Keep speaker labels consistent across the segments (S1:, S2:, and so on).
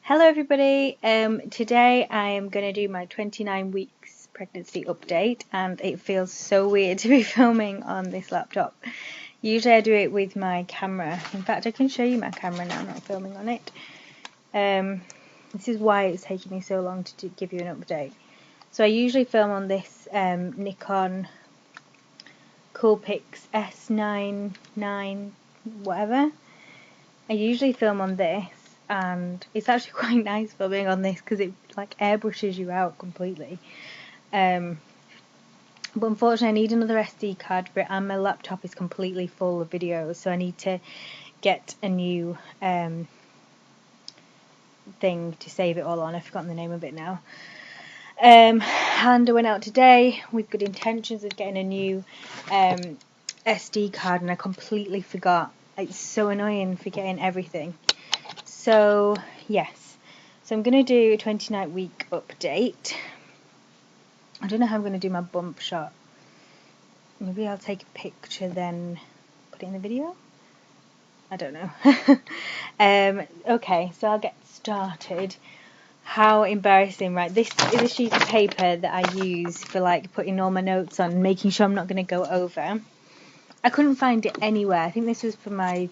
S1: Hello everybody, today I am going to do my 29 weeks pregnancy update, and it feels so weird to be filming on this laptop. Usually I do it with my camera. In fact, I can show you my camera now, I'm not filming on it. This is why it's taking me so long to give you an update. So I usually film on this Nikon Coolpix S99 whatever. I usually film on this. And it's actually quite nice filming on this because it like airbrushes you out completely. But unfortunately I need another SD card for it, and my laptop is completely full of videos, so I need to get a new thing to save it all on. I've forgotten the name of it now. And I went out today with good intentions of getting a new SD card, and I completely forgot. It's so annoying forgetting everything. So yes, so I'm going to do a 29 week update. I don't know how I'm going to do my bump shot. Maybe I'll take a picture then put it in the video? I don't know. Okay, so I'll get started. How embarrassing, right? This is a sheet of paper that I use for like putting all my notes on, making sure I'm not going to go over. I couldn't find it anywhere. I think this was for my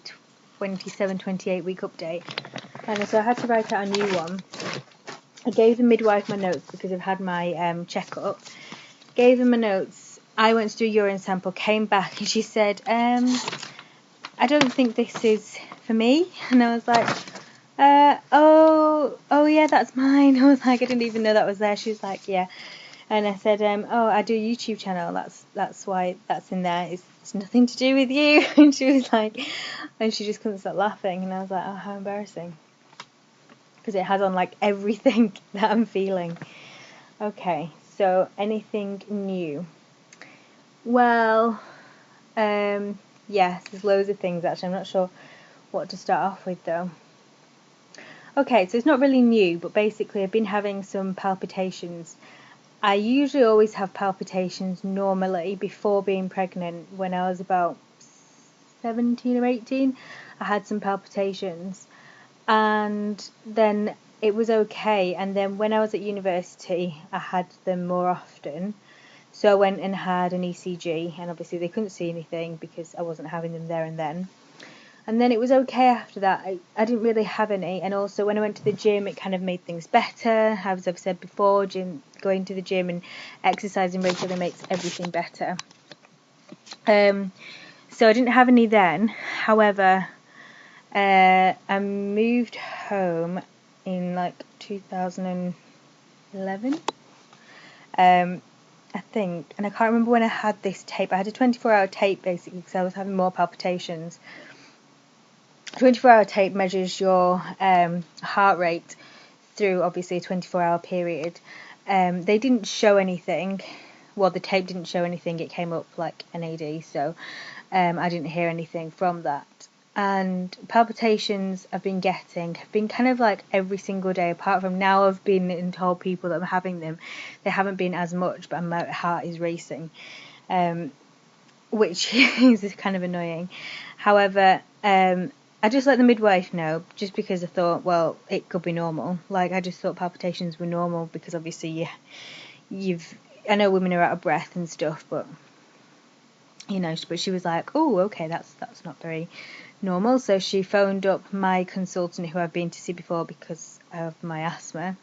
S1: 28 week update. And so I had to write out a new one. I gave the midwife my notes because I've had my checkup. Gave her my notes. I went to do a urine sample, came back, and she said, I don't think this is for me. And I was like, oh yeah, that's mine. I was like, I didn't even know that was there. She was like, yeah. And I said, oh, I do a YouTube channel. That's why that's in there. It's nothing to do with you. And she was like, and she just couldn't stop laughing. And I was like, oh, how embarrassing. Because it has on like everything that I'm feeling. Okay, so anything new? Well, yes, there's loads of things actually. I'm not sure what to start off with though. Okay, so it's not really new, but basically I've been having some palpitations. I usually always have palpitations normally before being pregnant. When I was about 17 or 18, I had some palpitations. And then it was okay, and then when I was at university I had them more often, so I went and had an ECG, and obviously they couldn't see anything because I wasn't having them there and then it was okay after that. I didn't really have any, and also when I went to the gym it kind of made things better. As I've said before, going to the gym and exercising regularly makes everything better. So I didn't have any then. However, I moved home in like 2011, I think, and I can't remember when I had this tape. I had a 24-hour tape basically because I was having more palpitations. 24-hour tape measures your heart rate through obviously a 24-hour period. They didn't show anything. Well, the tape didn't show anything. It came up like NAD, so I didn't hear anything from that. And palpitations I've been getting have been kind of like every single day, apart from now I've been and told people that I'm having them. They haven't been as much, but my heart is racing, which is kind of annoying. However, I just let the midwife know, just because I thought, well, it could be normal. Like, I just thought palpitations were normal because obviously I know women are out of breath and stuff, but you know, but she was like, oh, okay, that's not very normal. So she phoned up my consultant who I've been to see before because of my asthma,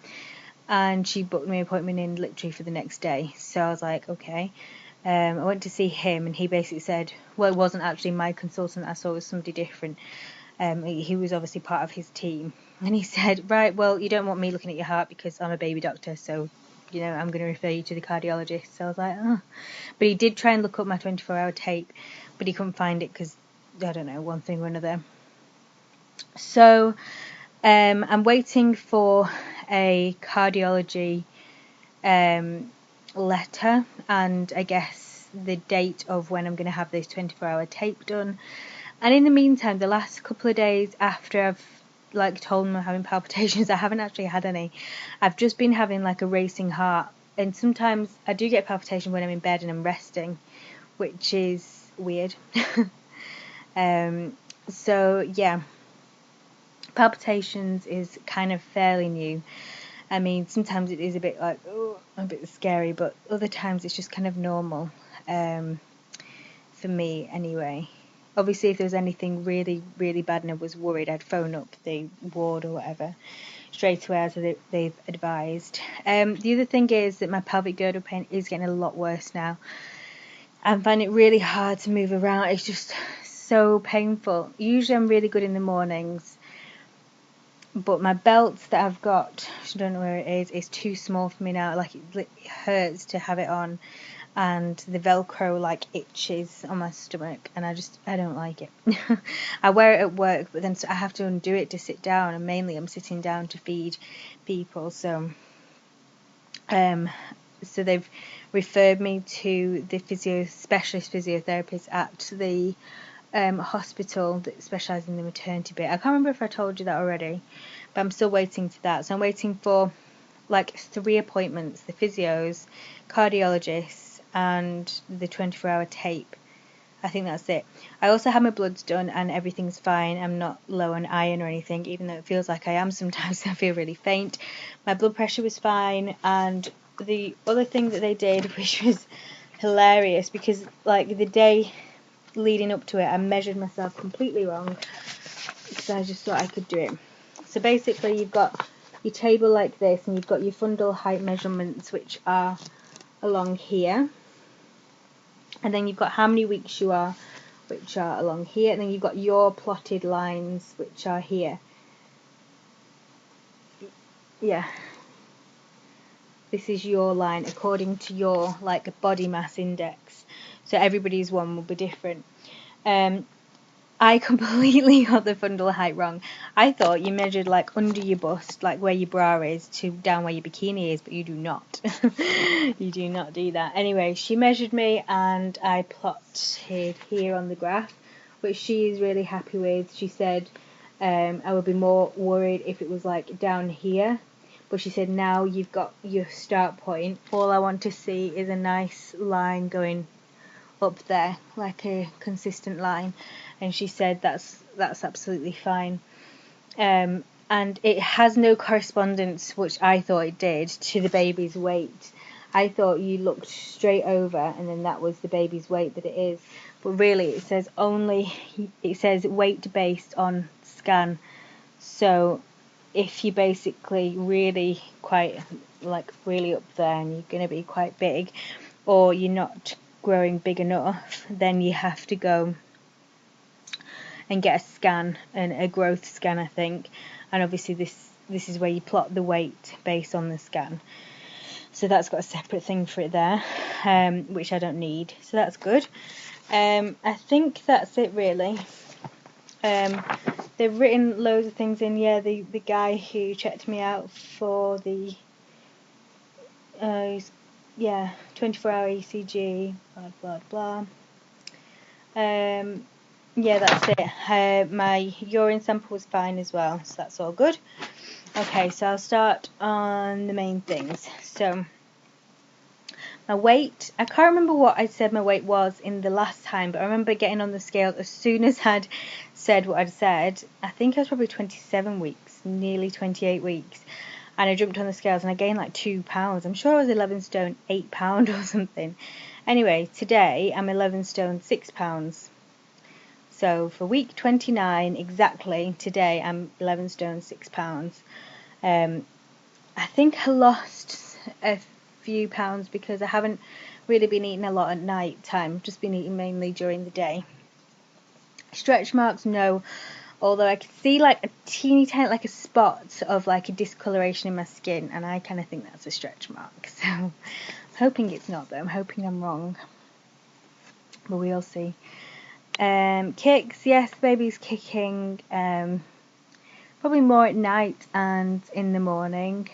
S1: and she booked me an appointment in literally for the next day. So I was like, okay. I went to see him, and he basically said, well, it wasn't actually my consultant I saw, it was somebody different. He was obviously part of his team, and he said, right, well, you don't want me looking at your heart because I'm a baby doctor, so you know, I'm going to refer you to the cardiologist. So I was like, oh. But he did try and look up my 24-hour tape, but he couldn't find it because, I don't know, one thing or another. So I'm waiting for a cardiology letter, and I guess the date of when I'm going to have this 24-hour tape done. And in the meantime, the last couple of days after I've like told them I'm having palpitations, I haven't actually had any. I've just been having like a racing heart, and sometimes I do get palpitation when I'm in bed and I'm resting, which is weird. So yeah, Palpitations is kind of fairly new. I mean, sometimes it is a bit like, oh, a bit scary, but other times it's just kind of normal, for me anyway. Obviously, if there was anything really, really bad and I was worried, I'd phone up the ward or whatever straight away, as they've advised. The other thing is that my pelvic girdle pain is getting a lot worse now. I find it really hard to move around. It's just so painful. Usually I'm really good in the mornings, but my belt that I've got, I don't know where it is too small for me now. Like, it hurts to have it on, and the Velcro like itches on my stomach, and I don't like it. I wear it at work, but then I have to undo it to sit down, and mainly I'm sitting down to feed people, so they've referred me to the specialist physiotherapist at the hospital that specialises in the maternity bit. I can't remember if I told you that already, but I'm still waiting for that. So I'm waiting for like 3 appointments: the physios, cardiologists, and the 24-hour tape. I think that's it. I also had my bloods done and everything's fine. I'm not low on iron or anything, even though it feels like I am sometimes. I feel really faint. My blood pressure was fine, and the other thing that they did, which was hilarious, because like the day leading up to it, I measured myself completely wrong because I just thought I could do it. So basically, you've got your table like this, and you've got your fundal height measurements, which are along here, and then you've got how many weeks you are, which are along here, and then you've got your plotted lines, which are here. Yeah, this is your line according to your like body mass index, so everybody's one will be different. I completely got the fundal height wrong. I thought you measured like under your bust, like where your bra is, to down where your bikini is, but you do not. You do not do that. Anyway, she measured me and I plotted here on the graph, which she is really happy with. She said I would be more worried if it was like down here, but she said now you've got your start point. All I want to see is a nice line going up there, like a consistent line, and she said that's absolutely fine. And it has no correspondence, which I thought it did, to the baby's weight. I thought you looked straight over and then that was the baby's weight, but it is. But really it says weight based on scan. So if you're basically really quite like really up there and you're going to be quite big, or you're not growing big enough, then you have to go and get a scan, and a growth scan, I think. And obviously this is where you plot the weight based on the scan, so that's got a separate thing for it there, which I don't need, so that's good. I think that's it really. They've written loads of things in. Yeah, the guy who checked me out for the 24-hour ECG, blah blah blah. Yeah, that's it. My urine sample was fine as well, so that's all good. Okay, so I'll start on the main things. So my weight, I can't remember what I said my weight was in the last time, but I remember getting on the scale as soon as I'd said what I'd said. I think I was probably 27 weeks, nearly 28 weeks. And I jumped on the scales and I gained like 2 pounds. I'm sure I was 11 stone 8 pound or something. Anyway, today I'm 11 stone 6 pounds. So for week 29 exactly, today I'm 11 stone 6 pounds. I think I lost a few pounds because I haven't really been eating a lot at night time. I've just been eating mainly during the day. Stretch marks, no. Although I could see like a teeny tiny, like a spot of like a discoloration in my skin, and I kind of think that's a stretch mark. So I'm hoping it's not, but I'm hoping I'm wrong. But we'll see. Kicks, yes, the baby's kicking. Probably more at night and in the morning.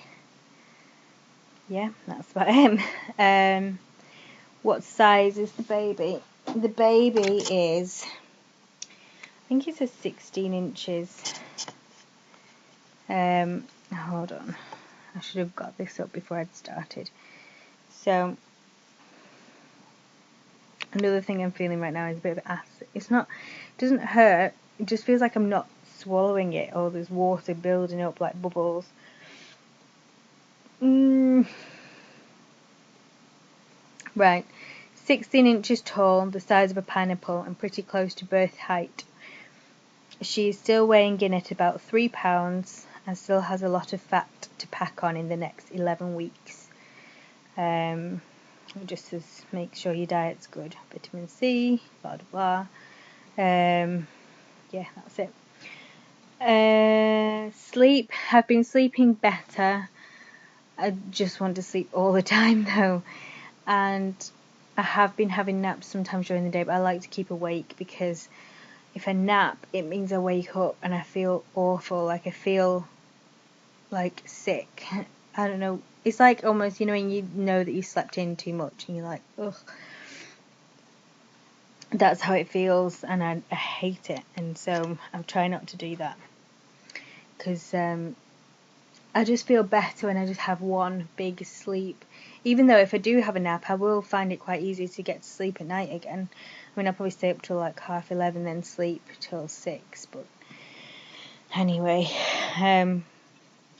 S1: Yeah, that's about him. What size is the baby? The baby is, I think it says 16 inches. Hold on. I should have got this up before I'd started. So, another thing I'm feeling right now is a bit of acid. It doesn't hurt. It just feels like I'm not swallowing it, or there's water building up like bubbles. Right, 16 inches tall, the size of a pineapple, and pretty close to birth height. She is still weighing in at about 3 pounds and still has a lot of fat to pack on in the next 11 weeks. Just to make sure your diet's good. Vitamin C, blah blah blah. Yeah, that's it. Sleep. I've been sleeping better. I just want to sleep all the time though. And I have been having naps sometimes during the day, but I like to keep awake, because if I nap, it means I wake up and I feel awful. Like I feel like sick. I don't know. It's like almost, you know, when you know that you slept in too much and you're like, ugh. That's how it feels, and I hate it. And so I'm trying not to do that, because I just feel better when I just have one big sleep. Even though if I do have a nap, I will find it quite easy to get to sleep at night again. I mean, I'll probably stay up till like 11:30, then sleep till 6. But anyway,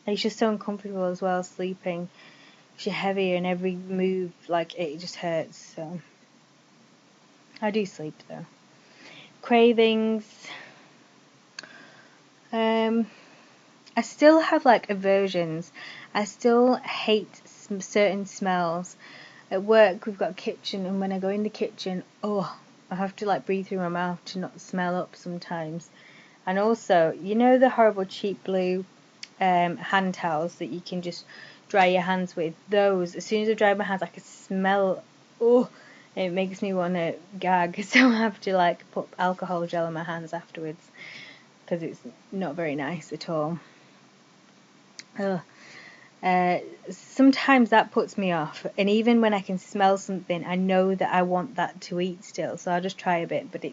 S1: it's just so uncomfortable as well sleeping. You're heavier, and every move, like, it just hurts. So I do sleep though. Cravings. I still have like aversions. I still hate certain smells. At work we've got a kitchen, and when I go in the kitchen, I have to like breathe through my mouth to not smell up sometimes. And also, you know the horrible cheap blue hand towels that you can just dry your hands with? Those, as soon as I dry my hands, I can smell, it makes me want to gag. So I have to like put alcohol gel on my hands afterwards, because it's not very nice at all. Sometimes that puts me off, and even when I can smell something, I know that I want that to eat still, so I'll just try a bit. But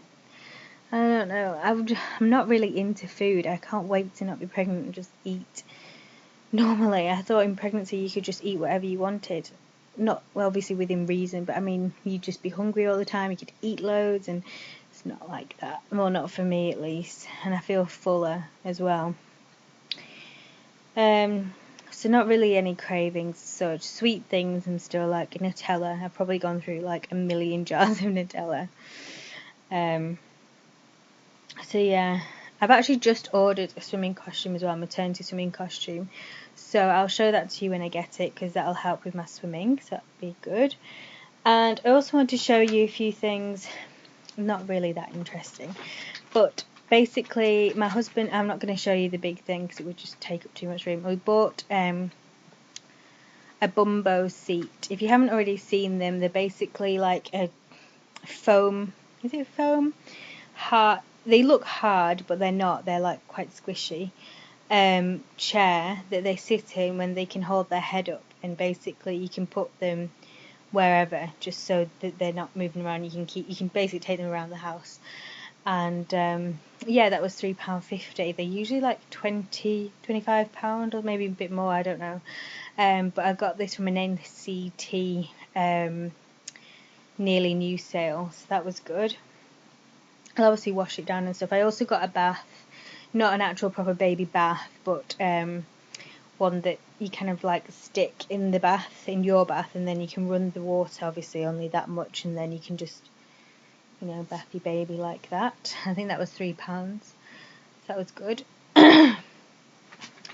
S1: I don't know, I'm not really into food. I can't wait to not be pregnant and just eat normally. I thought in pregnancy you could just eat whatever you wanted, not, well, obviously within reason, but I mean, you'd just be hungry all the time, you could eat loads, and it's not like that. Well, not for me at least, and I feel fuller as well. So not really any cravings, so sweet things and still like Nutella. I've probably gone through like a million jars of Nutella. So yeah, I've actually just ordered a swimming costume as well, a maternity swimming costume. So I'll show that to you when I get it, because that'll help with my swimming, so that'll be good. And I also want to show you a few things, not really that interesting, but basically my husband, I'm not going to show you the big thing because it would just take up too much room. We bought a Bumbo seat. If you haven't already seen them, they're basically like a foam, is it foam? They look hard, but they're not. They're like quite squishy. Chair that they sit in when they can hold their head up, and basically you can put them wherever, just so that they're not moving around. You can basically take them around the house. And yeah, that was £3.50. They're usually like £25 or maybe a bit more, I don't know. But I got this from an NCT nearly new sale, so that was good. I'll obviously wash it down and stuff. I also got a bath, not an actual proper baby bath, but one that you kind of like stick in the bath, in your bath, and then you can run the water, obviously only that much, and then you can just, you know, bath your baby like that. I think that was £3. So that was good. And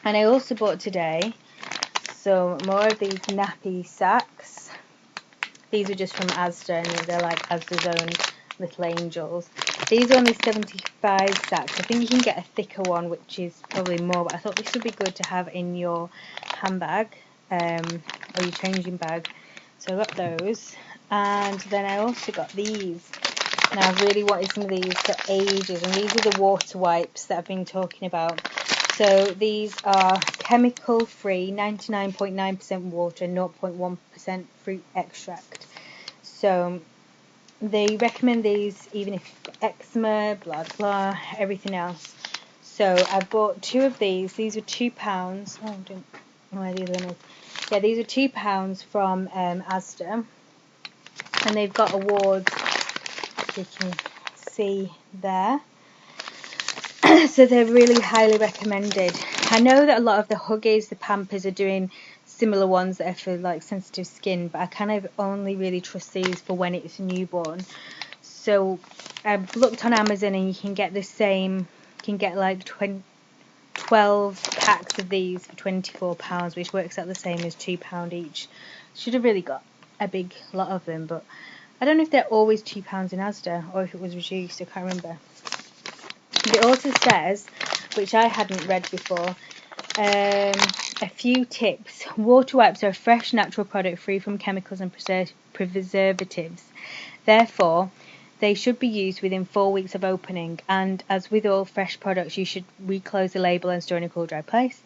S1: I also bought today some more of these nappy sacks. These are just from Asda, and they're like Asda's own little angels. These are only 75 sacks. I think you can get a thicker one, which is probably more, but I thought this would be good to have in your handbag, or your changing bag. So I got those. And then I also got these. Now I've really wanted some of these for ages, and these are the water wipes that I've been talking about. So these are chemical free, 99.9% water, 0.1% fruit extract. So they recommend these even if you've got eczema, blah blah, everything else. So I bought 2 of these. These were £2. Oh, I don't know where the other one is. Yeah, these are £2 from Asda, and they've got awards, you can see there. So they're really highly recommended. I know that a lot of the Huggies, the Pampers are doing similar ones that are for like sensitive skin, but I kind of only really trust these for when it's newborn. So I've looked on Amazon and you can get the same, you can get like 12 packs of these for £24, which works out the same as £2 each. Should have really got a big lot of them, but I don't know if they're always £2 in Asda or if it was reduced, I can't remember. It also says, which I hadn't read before, a few tips. Water wipes are a fresh, natural product free from chemicals and preservatives. Therefore, they should be used within 4 weeks of opening, and as with all fresh products, you should reclose the label and store in a cool, dry place.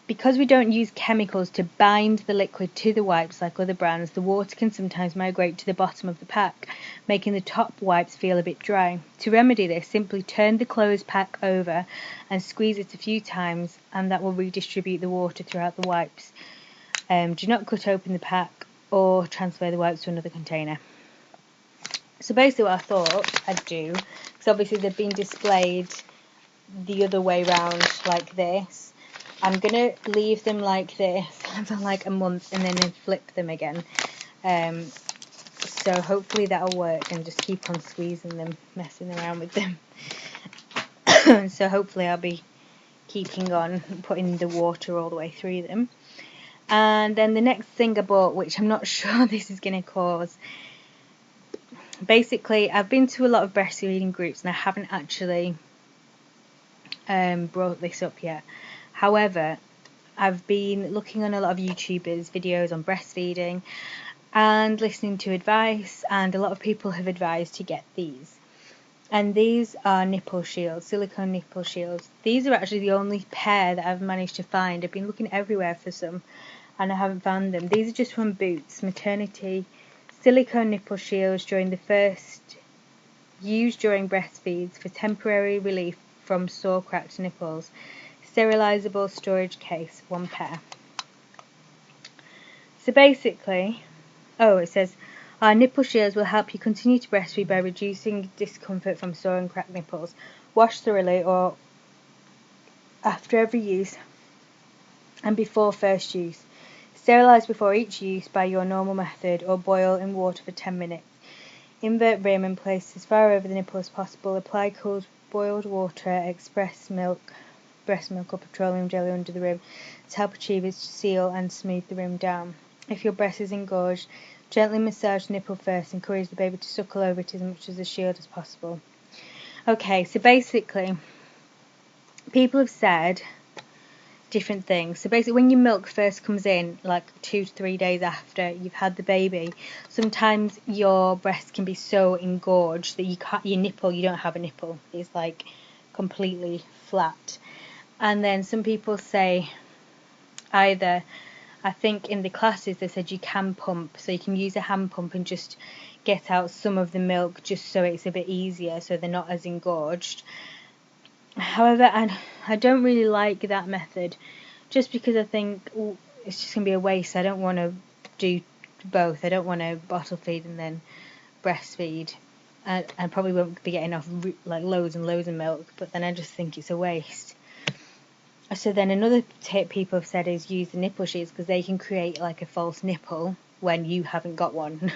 S1: Because we don't use chemicals to bind the liquid to the wipes like other brands, the water can sometimes migrate to the bottom of the pack, making the top wipes feel a bit dry. To remedy this, simply turn the closed pack over and squeeze it a few times, and that will redistribute the water throughout the wipes. Do not cut open the pack or transfer the wipes to another container. So basically what I thought I'd do, because obviously they've been displayed the other way round like this, I'm going to leave them like this for like a month and then flip them again. So hopefully that'll work, and just keep on squeezing them, messing around with them. So hopefully I'll be keeping on putting the water all the way through them. And then the next thing I bought, which I'm not sure this is going to cause. Basically, I've been to a lot of breastfeeding groups and I haven't actually brought this up yet. However, I've been looking on a lot of YouTubers' videos on breastfeeding and listening to advice, and a lot of people have advised to get these. And these are nipple shields, silicone nipple shields. These are actually the only pair that I've managed to find. I've been looking everywhere for some and I haven't found them. These are just from Boots, maternity silicone nipple shields used during breastfeeds for temporary relief from sore, cracked nipples. Sterilizable storage case, 1 pair. So basically, it says our nipple shields will help you continue to breastfeed by reducing discomfort from sore and cracked nipples. Wash thoroughly or after every use and before first use. Sterilize before each use by your normal method or boil in water for 10 minutes. Invert rim and place as far over the nipple as possible. Apply cold boiled water, breast milk or petroleum jelly under the rim to help achieve its seal and smooth the rim down. If your breast is engorged, gently massage the nipple first. Encourage the baby to suckle over it as much as the shield as possible. Okay, so basically, people have said different things. So basically, when your milk first comes in, like 2 to 3 days after you've had the baby, sometimes your breast can be so engorged that you don't have a nipple. It's like completely flat. And then some people say either, I think in the classes they said you can pump, so you can use a hand pump and just get out some of the milk just so it's a bit easier, so they're not as engorged. However, I don't really like that method, just because I think it's just going to be a waste. I don't want to do both. I don't want to bottle feed and then breastfeed. I probably won't be getting off like loads and loads of milk, but then I just think it's a waste. So then another tip people have said is use the nipple sheets, because they can create like a false nipple when you haven't got one,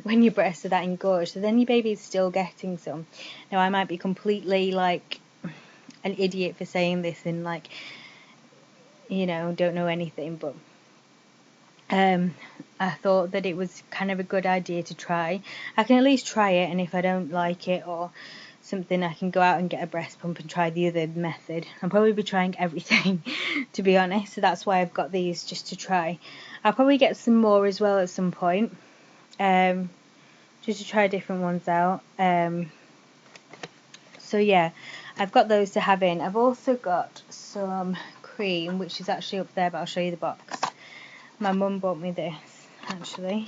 S1: when your breasts are that engorged. So then your baby's still getting some. Now, I might be completely like an idiot for saying this and like, don't know anything, but I thought that it was kind of a good idea to try. I can at least try it, and if I don't like it or something, I can go out and get a breast pump and try the other method. I'll probably be trying everything, to be honest, so that's why I've got these, just to try. I'll probably get some more as well at some point, just to try different ones out. So yeah, I've got those to have in. I've also got some cream, which is actually up there, but I'll show you the box. My mum bought me this, actually.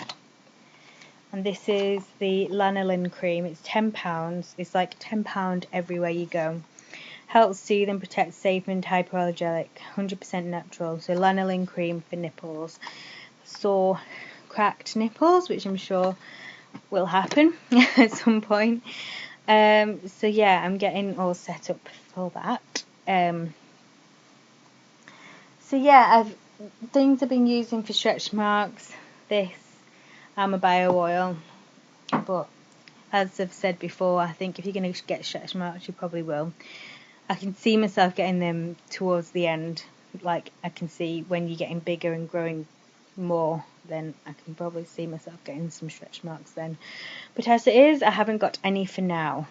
S1: And this is the lanolin cream. It's £10. It's like £10 everywhere you go. Helps soothe and protect safe and hypoallergenic, 100% natural. So lanolin cream for nipples. Sore, cracked nipples, which I'm sure will happen at some point. So yeah, I'm getting all set up for that. So yeah, things I've been using for stretch marks, this and my bio oil. But as I've said before, I think if you're going to get stretch marks, you probably will. I can see myself getting them towards the end. Like, I can see when you're getting bigger and growing more, then I can probably see myself getting some stretch marks then. But as it is, I haven't got any for now.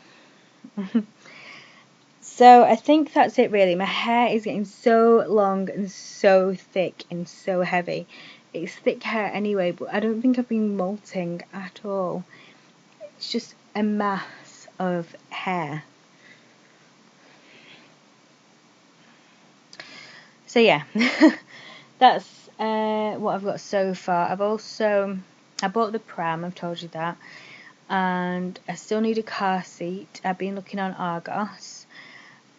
S1: So I think that's it really. My hair is getting so long and so thick and so heavy. It's thick hair anyway, but I don't think I've been molting at all. It's just a mass of hair. So yeah, that's what I've got so far. I bought the pram, I've told you that, and I still need a car seat. I've been looking on Argos,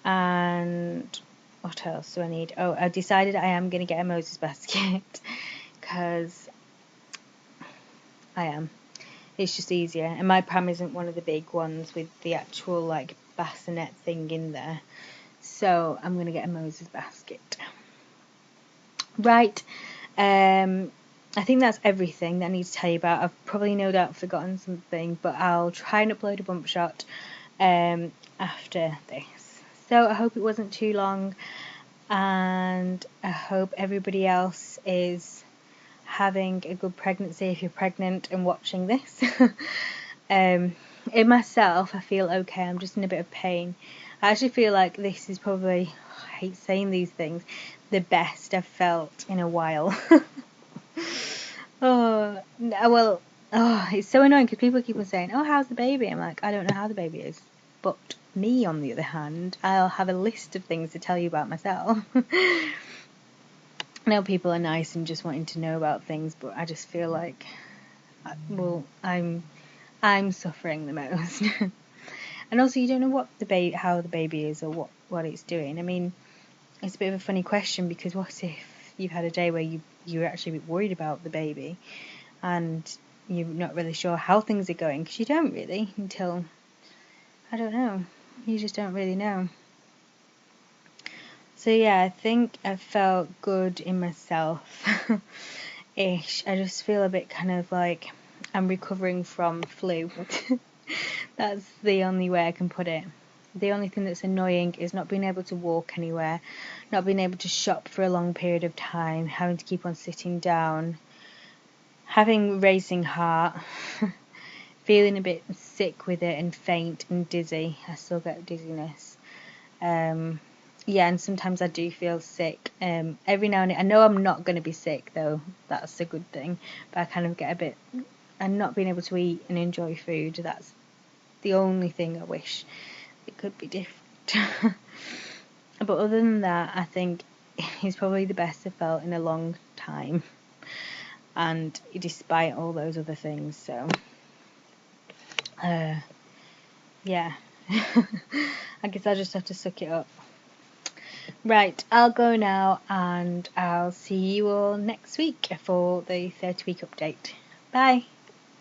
S1: and what else do I need? Oh, I decided I am going to get a Moses basket, because I am. It's just easier, and my pram isn't one of the big ones with the actual like bassinet thing in there, so I'm going to get a Moses basket. Right, I think that's everything that I need to tell you about. I've probably no doubt forgotten something, but I'll try and upload a bump shot after this. So I hope it wasn't too long, and I hope everybody else is having a good pregnancy if you're pregnant and watching this. In myself, I feel okay. I'm just in a bit of pain. I actually feel like this is probably, I hate saying these things, the best I've felt in a while. It's so annoying because people keep on saying, "Oh, how's the baby?" I'm like, I don't know how the baby is. But me, on the other hand, I'll have a list of things to tell you about myself. I know people are nice and just wanting to know about things, but I just feel like, I'm suffering the most. And also, you don't know how the baby is or what it's doing. I mean, it's a bit of a funny question, because what if you've had a day where you're actually a bit worried about the baby and you're not really sure how things are going, because you don't really until, I don't know, you just don't really know. So yeah, I think I felt good in myself ish. I just feel a bit kind of like I'm recovering from flu. That's the only way I can put it. The only thing that's annoying is not being able to walk anywhere, not being able to shop for a long period of time, having to keep on sitting down, having racing heart, feeling a bit sick with it and faint and dizzy. I still get dizziness. Yeah, and sometimes I do feel sick. Every now and then, I know I'm not going to be sick though. That's a good thing. But I kind of get a bit, and not being able to eat and enjoy food. That's the only thing I wish it could be different. But other than that, I think it's probably the best I've felt in a long time. And despite all those other things, so yeah. I guess I just have to suck it up. Right, I'll go now, and I'll see you all next week for the 30-week update. Bye.